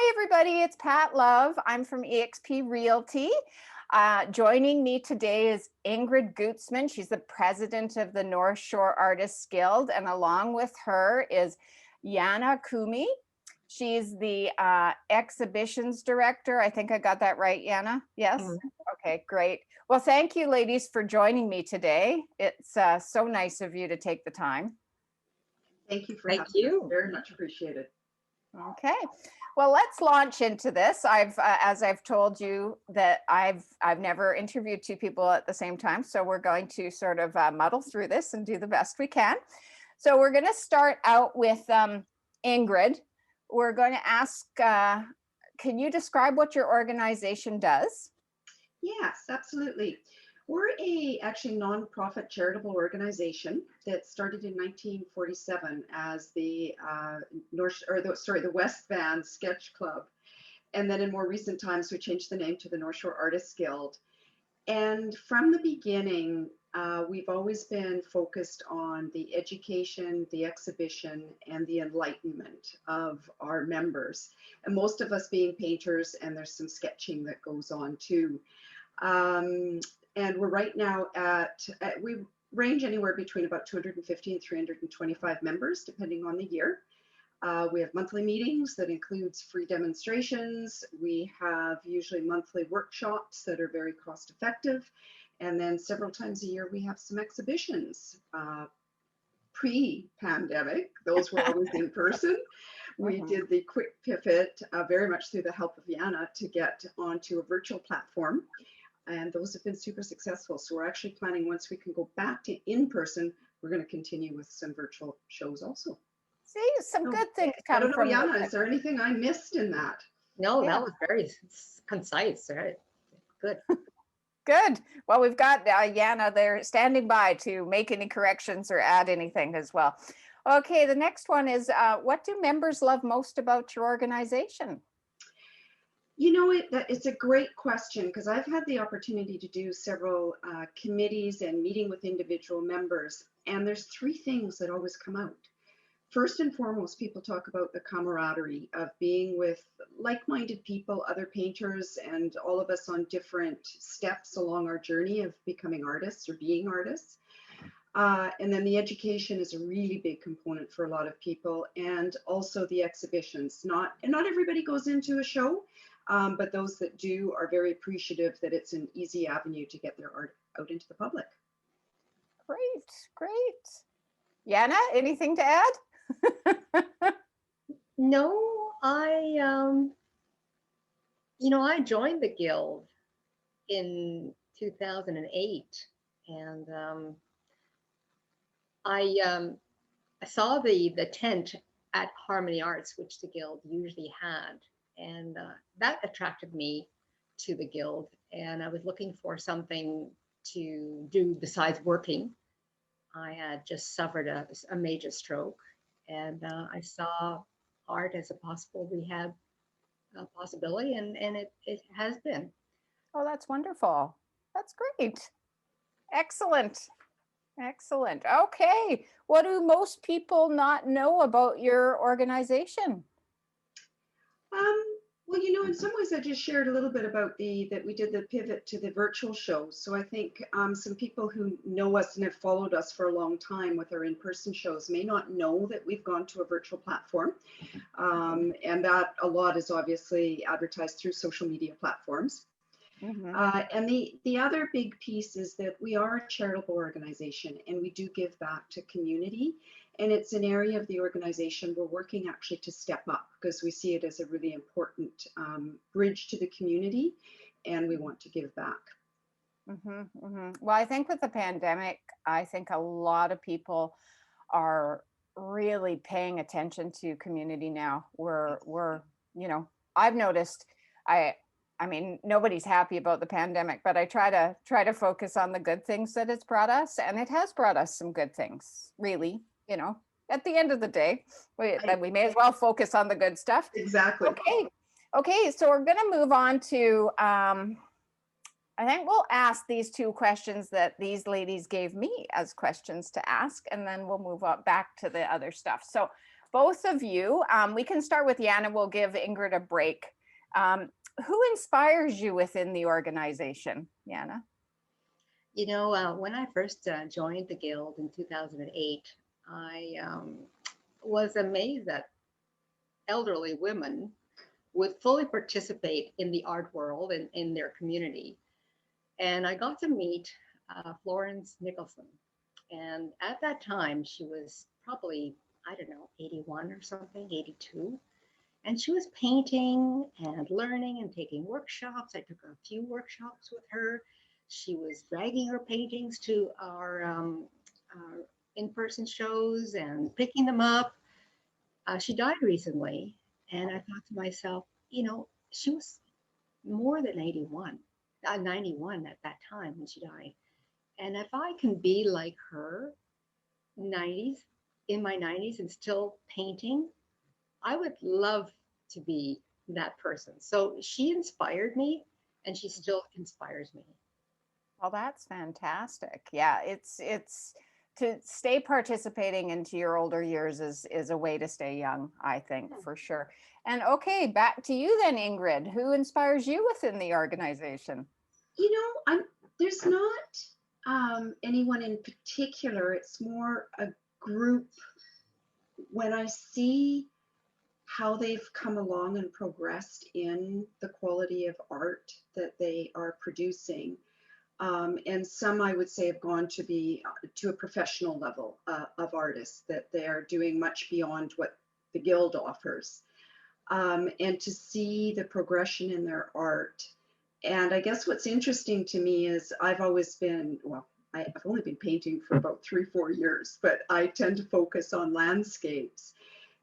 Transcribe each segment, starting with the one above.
Hi, everybody. It's Pat Love. I'm from eXp Realty. Joining me today is Ingrid Gutzman. She's the president of the North Shore Artists Guild. And along with her is Janna Kumi. She's the exhibitions director. I think I got that right, Janna? Yes? Okay, great. Well, thank you, ladies, for joining me today. It's so nice of you to take the time. Thank you for Thank having you. us. Very much appreciated. Okay, well, let's launch into this. As I've told you, that I've never interviewed two people at the same time, so we're going to sort of muddle through this and do the best we can. So we're going to start out with Ingrid. We're going to ask, can you describe what your organization does? Yes, absolutely. We're actually nonprofit charitable organization that started in 1947 as the the West Van Sketch Club, and then in more recent times we changed the name to the North Shore Artists Guild. And from the beginning, we've always been focused on the education, the exhibition, and the enlightenment of our members. And most of us being painters, and there's some sketching that goes on too. And we're right now we range anywhere between about 250 and 325 members, depending on the year. We have monthly meetings that includes free demonstrations. We have usually monthly workshops that are very cost effective. And then several times a year, we have some exhibitions. Pre-pandemic, those were always in person. We did the quick pivot, very much through the help of Janna, to get onto a virtual platform. And those have been super successful. So we're actually planning, once we can go back to in-person, we're going to continue with some virtual shows also. See, some good things come from Janna, is there anything I missed in that? No, that was very concise, right? Good. Good. Well, we've got Janna there standing by to make any corrections or add anything as well. Okay, the next one is, what do members love most about your organization? You know, it's a great question, because I've had the opportunity to do several committees and meeting with individual members, and there's three things that always come out. First and foremost, people talk about the camaraderie of being with like-minded people, other painters, and all of us on different steps along our journey of becoming artists or being artists. And then the education is a really big component for a lot of people, and also the exhibitions. Not everybody goes into a show, but those that do are very appreciative that it's an easy avenue to get their art out into the public. Great, great. Janna, anything to add? No, I joined the guild in 2008, and I saw the tent at Harmony Arts, which the guild usually had, and that attracted me to the guild. And I was looking for something to do besides working. I had just suffered a major stroke, and I saw art as a possible rehab possibility, and it has been. Oh, that's wonderful. That's great. Excellent. Excellent. Okay. What do most people not know about your organization? Well, you know, in some ways I just shared a little bit about that we did the pivot to the virtual shows. So I think some people who know us and have followed us for a long time with our in-person shows may not know that we've gone to a virtual platform. And that a lot is obviously advertised through social media platforms. And the other big piece is that we are a charitable organization, and we do give back to community. And it's an area of the organization we're working actually to step up, because we see it as a really important bridge to the community, and we want to give back. Well, I think with the pandemic, I think a lot of people are really paying attention to community now. We're I've noticed, I mean, nobody's happy about the pandemic, but I try to focus on the good things that it's brought us, and it has brought us some good things, really. At the end of the day, we may as well focus on the good stuff. Exactly. Okay. So we're going to move on to, I think we'll ask these two questions that these ladies gave me as questions to ask, and then we'll move on back to the other stuff. So both of you, we can start with Janna. We'll give Ingrid a break. Who inspires you within the organization, Janna? You know, when I first joined the Guild in 2008, I was amazed that elderly women would fully participate in the art world and in their community. And I got to meet Florence Nicholson. And at that time, she was probably, I don't know, 81 or something, 82. And she was painting and learning and taking workshops. I took a few workshops with her. She was dragging her paintings to our in-person shows and picking them up. She died recently, and I thought to myself, you know, she was more than 81, 91 at that time when she died. And if I can be like her, 90s, in my 90s and still painting, I would love to be that person. So she inspired me, and she still inspires me. Well, that's fantastic. Yeah, it's to stay participating into your older years is a way to stay young, I think, for sure. And okay, back to you then, Ingrid. Who inspires you within the organization? You know, there's not anyone in particular. It's more a group. When I see how they've come along and progressed in the quality of art that they are producing, and some I would say have gone to be to a professional level of artists, that they are doing much beyond what the Guild offers, and to see the progression in their art. And I guess what's interesting to me is I've always been, well, I've only been painting for about 3-4 years, but I tend to focus on landscapes.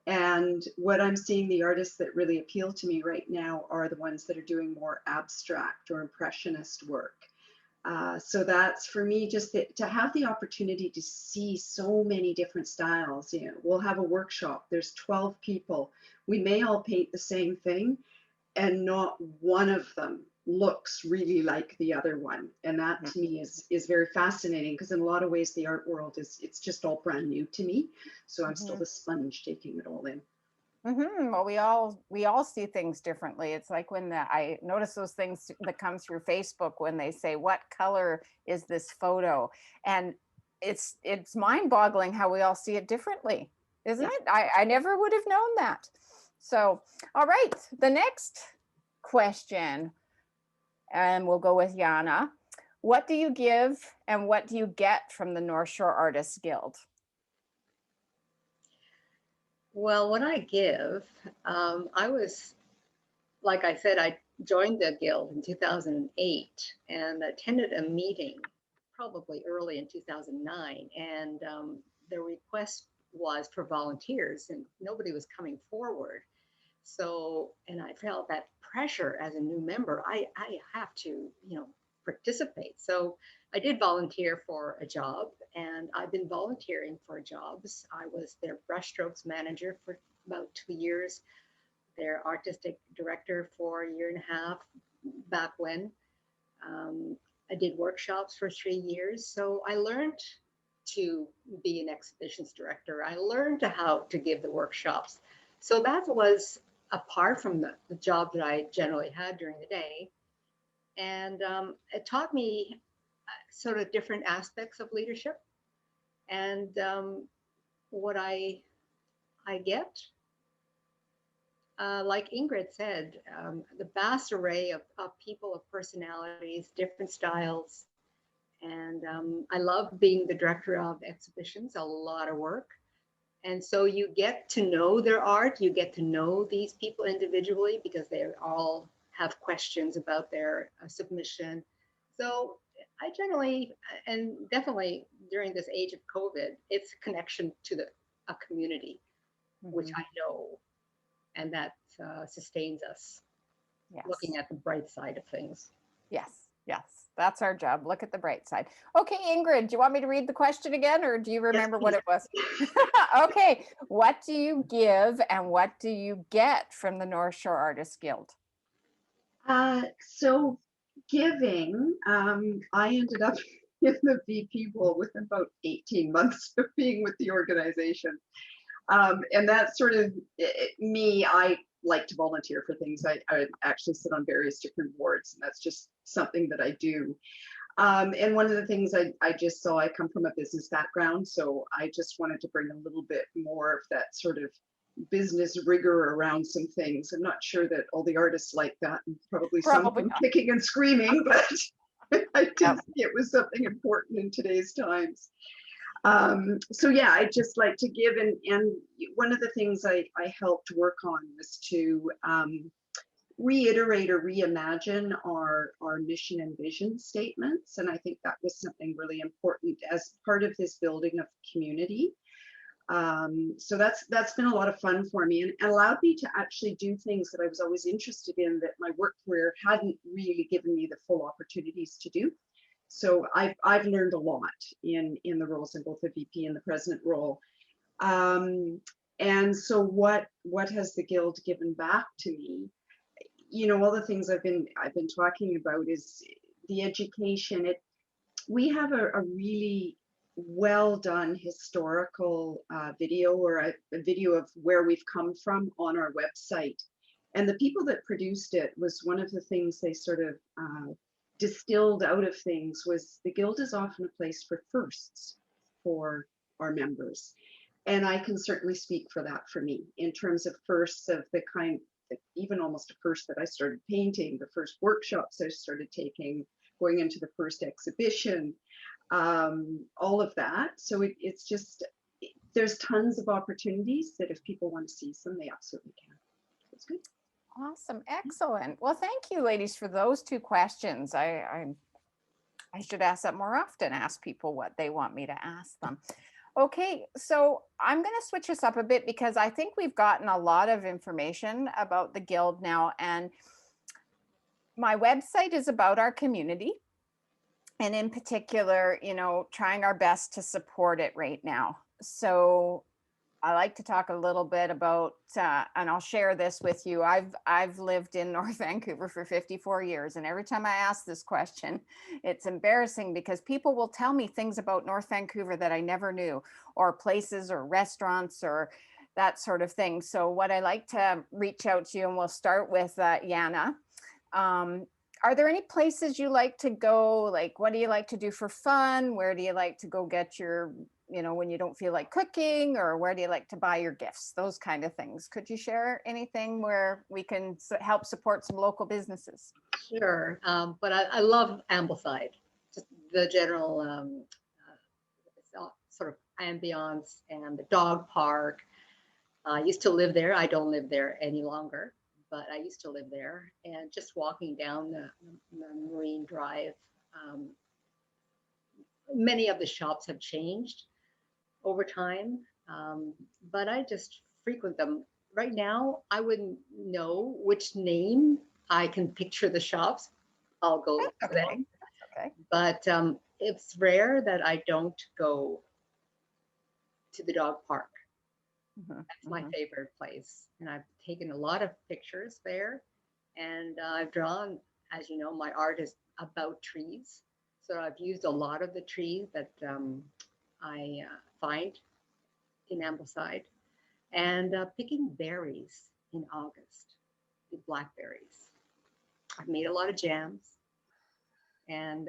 And what I'm seeing, the artists that really appeal to me right now are the ones that are doing more abstract or impressionist work. So that's for me, just to have the opportunity to see so many different styles. You know, we'll have a workshop, there's 12 people. We may all paint the same thing, and not one of them looks really like the other one. And that to me is very fascinating, because in a lot of ways the art world it's just all brand new to me. So I'm still the sponge taking it all in. Well, we all see things differently. It's like when I notice those things that come through Facebook when they say, "What color is this photo?" And it's mind-boggling how we all see it differently, isn't it? I never would have known that. So, all right, the next question, and we'll go with Janna. What do you give and what do you get from the North Shore Artists Guild? Well, what I give, I was, like I said, I joined the Guild in 2008 and attended a meeting probably early in 2009. And the request was for volunteers, and nobody was coming forward. So, and I felt that pressure as a new member, I have to, you know, participate. So I did volunteer for a job, and I've been volunteering for jobs. I was their brushstrokes manager for about 2 years, their artistic director for a year and a half back when. I did workshops for 3 years. So I learned to be an exhibitions director. I learned how to give the workshops. So that was apart from the job that I generally had during the day. And it taught me sort of different aspects of leadership. And what I get, like Ingrid said, the vast array of people, of personalities, different styles. And I love being the director of exhibitions, a lot of work. And so you get to know their art, you get to know these people individually, because they all have questions about their submission. So I generally, and definitely during this age of COVID, it's a connection to a community, which I know, and that sustains us. Yes. Looking at the bright side of things. Yes, yes, that's our job. Look at the bright side. Okay, Ingrid, do you want me to read the question again, or do you remember what it was? Okay, what do you give and what do you get from the North Shore Artists Guild? So giving, I ended up in the VP role within about 18 months of being with the organization. And that's sort of me. I like to volunteer for things. I actually sit on various different boards, and that's just something that I do. And one of the things I just saw, I come from a business background, so I just wanted to bring a little bit more of that sort of business rigor around some things. I'm not sure that all the artists like that, and probably some Probably from not. kicking and screaming, but I did Yep. think it was something important in today's times. So yeah, I just like to give, and one of the things I helped work on was to reiterate or reimagine our mission and vision statements. And I think that was something really important as part of this building of community. So that's been a lot of fun for me, and allowed me to actually do things that I was always interested in that my work career hadn't really given me the full opportunities to do. So I've learned a lot in the roles in both the VP and the president role. And so what has the Guild given back to me? You know, all the things I've been talking about is the education. We have a really well done historical video, or a video of where we've come from on our website. And the people that produced it, was one of the things they sort of distilled out of things was the Guild is often a place for firsts for our members. And I can certainly speak for that for me, in terms of firsts of the kind, even almost a first that I started painting, the first workshops I started taking, going into the first exhibition, all of that. So it's just, there's tons of opportunities that if people want to seize them, they absolutely can. That's good. Awesome. Excellent. Well, thank you, ladies, for those two questions. I should ask that more often, ask people what they want me to ask them. Okay, so I'm going to switch this up a bit because I think we've gotten a lot of information about the Guild now, and my website is about our community, and in particular, you know, trying our best to support it right now. So I like to talk a little bit about, and I'll share this with you. I've lived in North Vancouver for 54 years, and every time I ask this question, it's embarrassing because people will tell me things about North Vancouver that I never knew, or places or restaurants or that sort of thing. So what I like to reach out to you, and we'll start with Janna. Are there any places you like to go? Like, what do you like to do for fun? Where do you like to go get your, you know, when you don't feel like cooking, or where do you like to buy your gifts? Those kind of things. Could you share anything where we can help support some local businesses? Sure, but I love Ambleside, just the general sort of ambiance and the dog park. I used to live there. I don't live there any longer, but I used to live there. And just walking down the Marine Drive, many of the shops have changed over time, but I just frequent them. Right now, I wouldn't know which name. I can picture the shops. I'll go to Okay. them. Okay. But it's rare that I don't go to the dog park. That's my favorite place. And I've taken a lot of pictures there. And I've drawn, as you know, my art is about trees. So I've used a lot of the trees that I find in Ambleside. And picking berries in August, the blackberries. I've made a lot of jams. And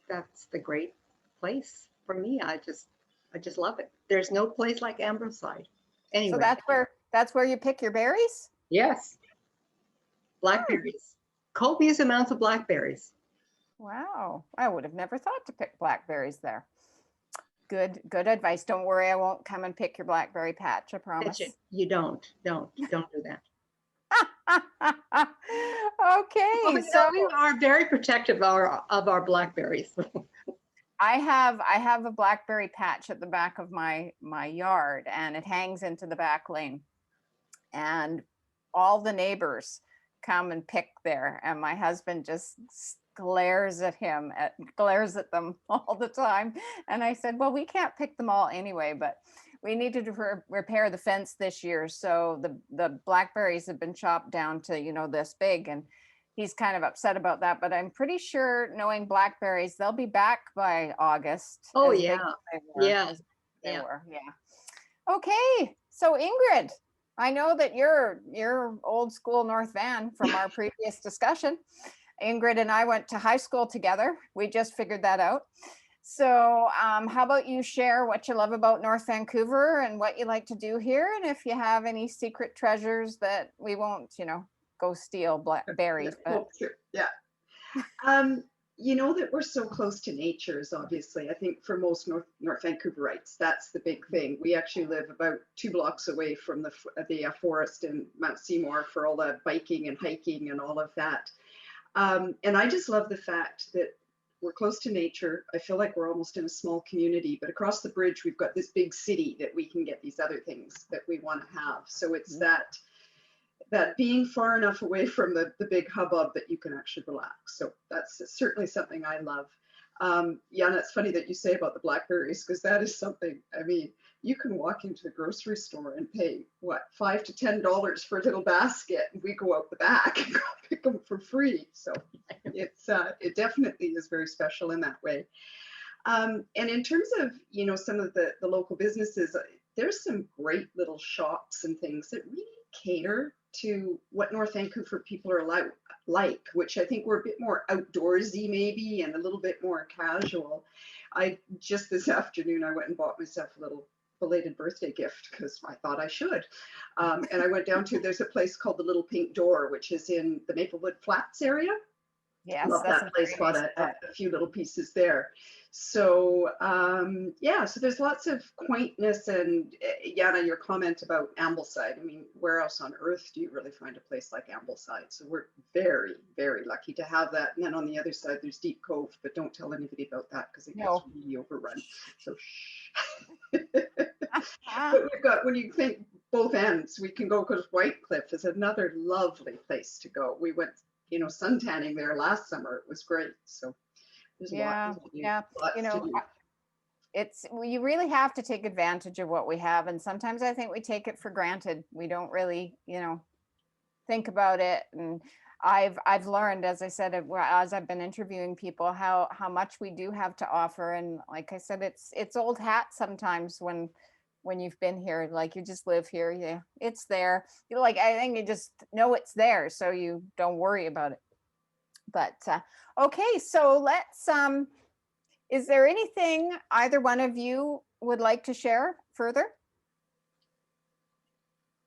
that's the great place for me. I just love it. There's no place like Ambleside. Anyway. So that's where you pick your berries? Yes. Blackberries. Copious amounts of blackberries. Wow. I would have never thought to pick blackberries there. Good advice. Don't worry, I won't come and pick your blackberry patch, I promise. You don't do that. Okay. Well, so we are very protective of our blackberries. I have a blackberry patch at the back of my yard, and it hangs into the back lane. And all the neighbors come and pick there, and my husband just glares at them all the time. And I said, well, we can't pick them all anyway, but we needed to repair the fence this year, so the blackberries have been chopped down to, you know, this big, and he's kind of upset about that. But I'm pretty sure, knowing blackberries, they'll be back by August. Oh yeah, yeah. Okay, So Ingrid, I know that you're old school North Van from our previous discussion. Ingrid and I went to high school together. We just figured that out. So how about you share what you love about North Vancouver and what you like to do here? And if you have any secret treasures that we won't, go steal berries. But Oh, sure. Yeah. You know that we're so close to nature is obviously, I think for most North Vancouverites, that's the big thing. We actually live about 2 blocks away from the forest in Mount Seymour for all the biking and hiking and all of that. And I just love the fact that we're close to nature. I feel like we're almost in a small community, but across the bridge, we've got this big city that we can get these other things that we want to have. So it's that being far enough away from the big hubbub that you can actually relax. So that's certainly something I love. Janna, it's funny that you say about the blackberries, because that is something, I mean, you can walk into the grocery store and pay, what, $5 to $10 for a little basket, and we go out the back and go pick them for free. So it definitely is very special in that way. And in terms of, some of the local businesses, there's some great little shops and things that really cater to what North Vancouver people are like, which I think we're a bit more outdoorsy maybe and a little bit more casual. Just this afternoon, I went and bought myself a little belated birthday gift because I thought I should. And I went down there's a place called the Little Pink Door, which is in the Maplewood Flats area. Yes, love that place, bought a few little pieces there. So so there's lots of quaintness. And Janna, your comment about Ambleside, I mean, where else on earth do you really find a place like Ambleside? So we're very, very lucky to have that. And then on the other side, there's Deep Cove, but don't tell anybody about that because it gets really overrun. So shh. But we've got, when you think both ends, we can go, because White Cliff is another lovely place to go. We went sun tanning there last summer. It was great. So there's lots to do. Lots to do. You really have to take advantage of what we have. And sometimes I think we take it for granted. We don't really, think about it. And I've learned, as I said, as I've been interviewing people, how much we do have to offer. And like I said, it's old hat sometimes when you've been here, like you just live here, it's there. I think you just know it's there, so you don't worry about it. But okay, so let's, is there anything either one of you would like to share further?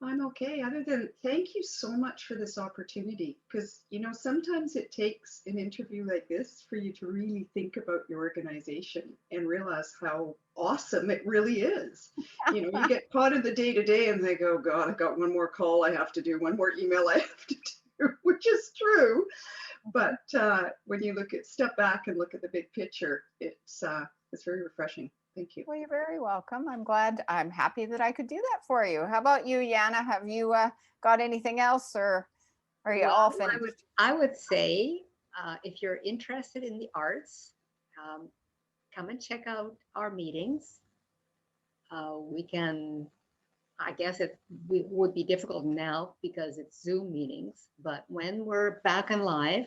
I'm okay, other than thank you so much for this opportunity, because sometimes it takes an interview like this for you to really think about your organization and realize how awesome it really is. You get caught in the day-to-day and think, oh God, I've got one more call I have to do, one more email I have to do, which is true. But when you step back and look at the big picture, it's very refreshing. Thank you. Well, you're very welcome. I'm happy that I could do that for you. How about you, Janna? Have you got anything else, or are you all finished? I would say, if you're interested in the arts, come and check out our meetings. I guess it would be difficult now because it's Zoom meetings, but when we're back and live,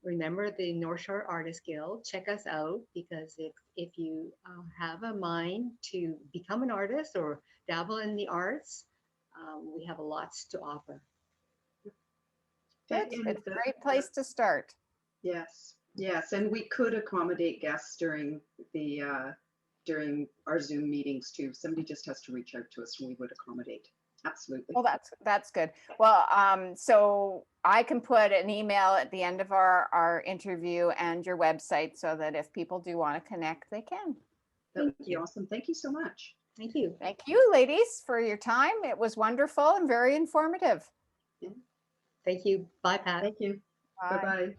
remember the North Shore Artist Guild, check us out, because if you have a mind to become an artist or dabble in the arts, we have lots to offer. It's a great place to start. Yes, and we could accommodate guests during our Zoom meetings too. Somebody just has to reach out to us and we would accommodate. Absolutely. Well, that's good. Well, so I can put an email at the end of our interview and your website, so that if people do want to connect, they can. That would be awesome. Thank you so much. Thank you. Thank you, ladies, for your time. It was wonderful and very informative. Yeah. Thank you. Bye, Pat. Thank you. Bye-bye.